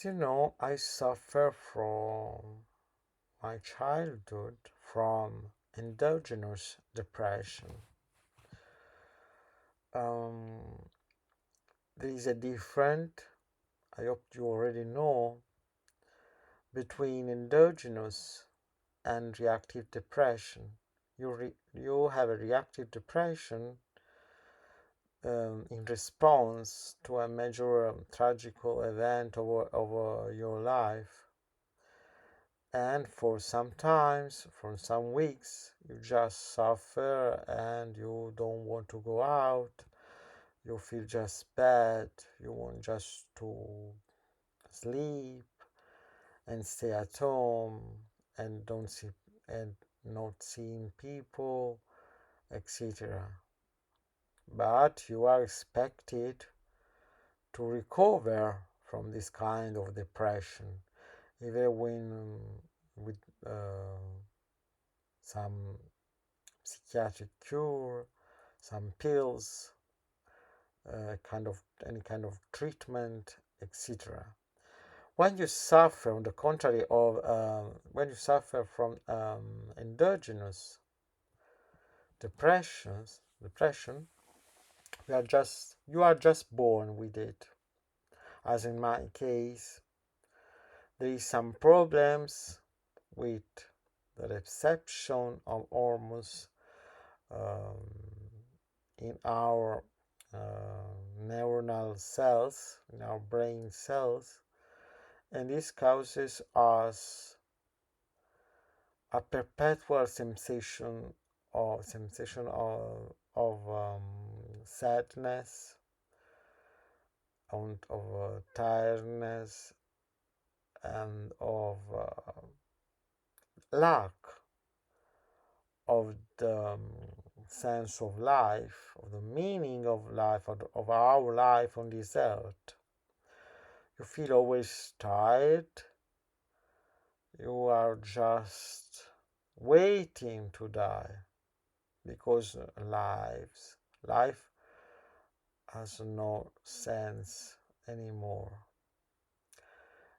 I suffer from my childhood from endogenous depression. Um, there is a difference, I hope you already know, between endogenous and reactive depression. You have a reactive depression in response to a major tragical event over your life. And for some weeks, you just suffer and you don't want to go out. You feel just bad. You want just to sleep and stay at home and don't see and not seeing people, etc. But you are expected to recover from this kind of depression, even when with some psychiatric cure, some pills, any kind of treatment, etc. When you suffer, on the contrary of when you suffer from endogenous depression, you are just born with it. As in my case, there is some problems with the reception of hormones um, in our neuronal cells, in our brain cells, and this causes us a perpetual sensation of sadness and of tiredness and of lack of the sense of life, of the meaning of life, of our life on this earth. You feel always tired. You are just waiting to die because life has no sense anymore.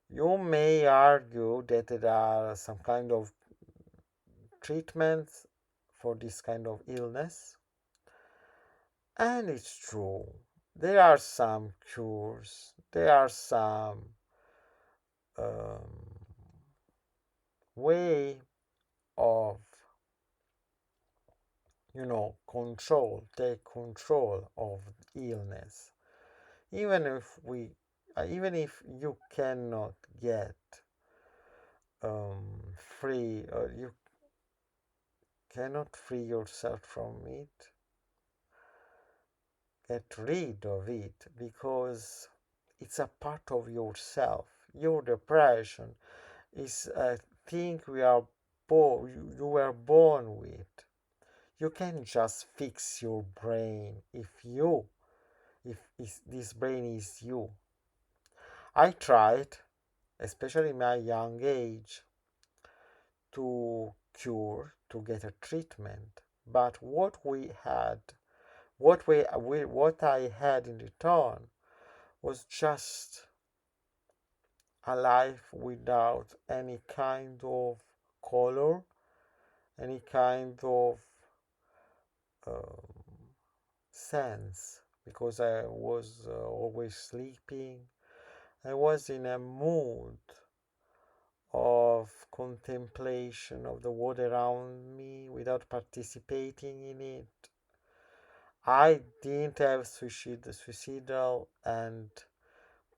You may argue that there are some kind of treatments for this kind of illness, and it's true. There are some cures, there are some um, way of take control of illness. Even if you cannot get free, or you cannot free yourself from it, get rid of it, because it's a part of yourself. Your depression is a thing you were born with. You can just fix your brain if this brain is you. I tried, especially in my young age, to get a treatment, but what I had in return was just a life without any kind of color, any kind of um, sense, because I was always sleeping. I was in a mood of contemplation of the world around me without participating in it. I didn't have suicidal and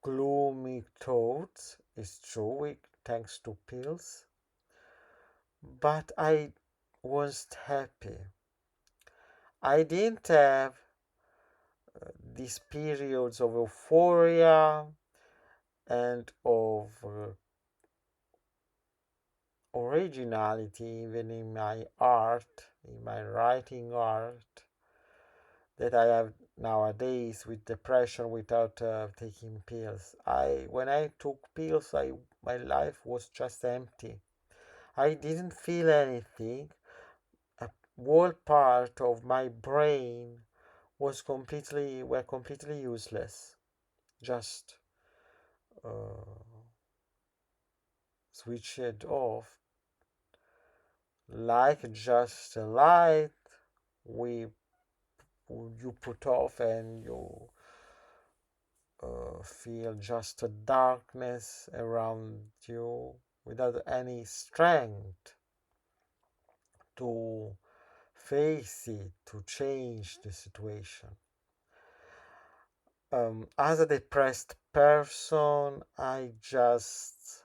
gloomy thoughts, it's true, thanks to pills, but I wasn't happy. I didn't have these periods of euphoria and of originality, even in my art, in my writing art, that I have nowadays with depression without taking pills. When I took pills, my life was just empty. I didn't feel anything. A whole part of my brain were completely useless. Just uh, switch it off, like just a light we you put off and you feel just a darkness around you without any strength to face it, to change the situation. As a depressed person, I just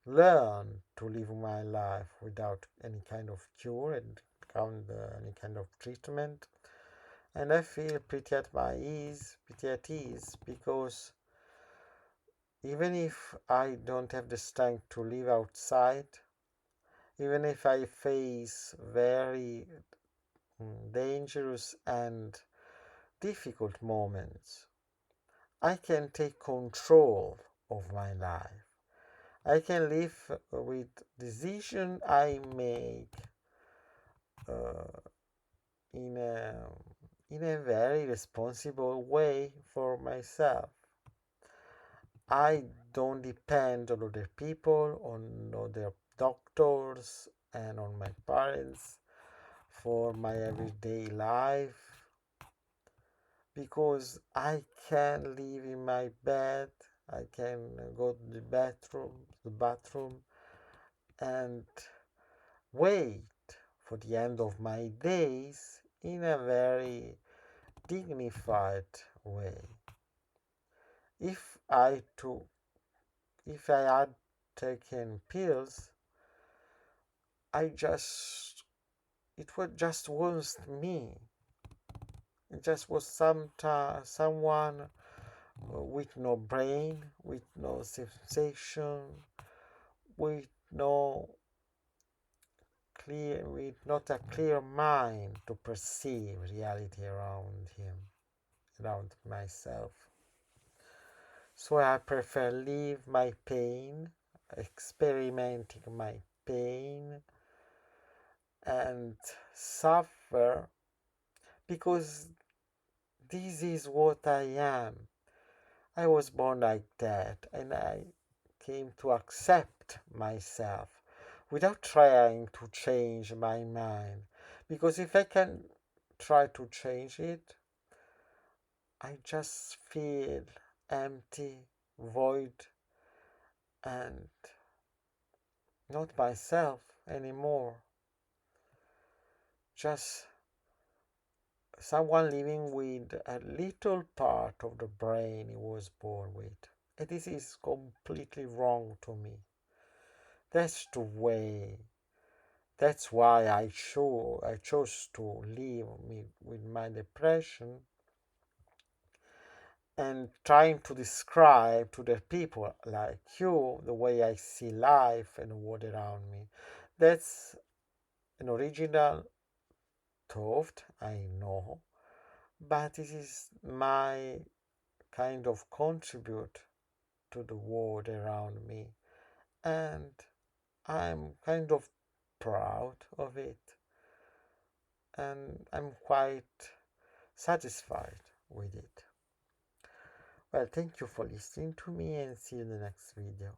learn to live my life without any kind of cure and any kind of treatment. And I feel pretty at ease, because even if I don't have the strength to live outside, even if I face very dangerous and difficult moments, I can take control of my life. I can live with decision I make uh, in a very responsible way for myself. I don't depend on other people, on other doctors, and on my parents for my everyday life, because I can live in my bed, I can go to the bathroom, and wait for the end of my days in a very dignified way. If I took, if I had taken pills, I just, it was just was me. It just was someone with no brain, with no sensation, with no with not a clear mind to perceive reality around him, around myself. So I prefer live my pain, experimenting my pain, and suffer, because this is what I am. I was born like that, and I came to accept myself without trying to change my mind. Because if I can try to change it, I just feel empty, void, and not myself anymore. Just someone living with a little part of the brain he was born with. And this is completely wrong to me. That's the way. That's why I chose to live with my depression, and trying to describe to the people like you the way I see life and the world around me. That's an original thought, I know, but this is my kind of contribute to the world around me, and I'm kind of proud of it, and I'm quite satisfied with it. Well, thank you for listening to me, and see you in the next video.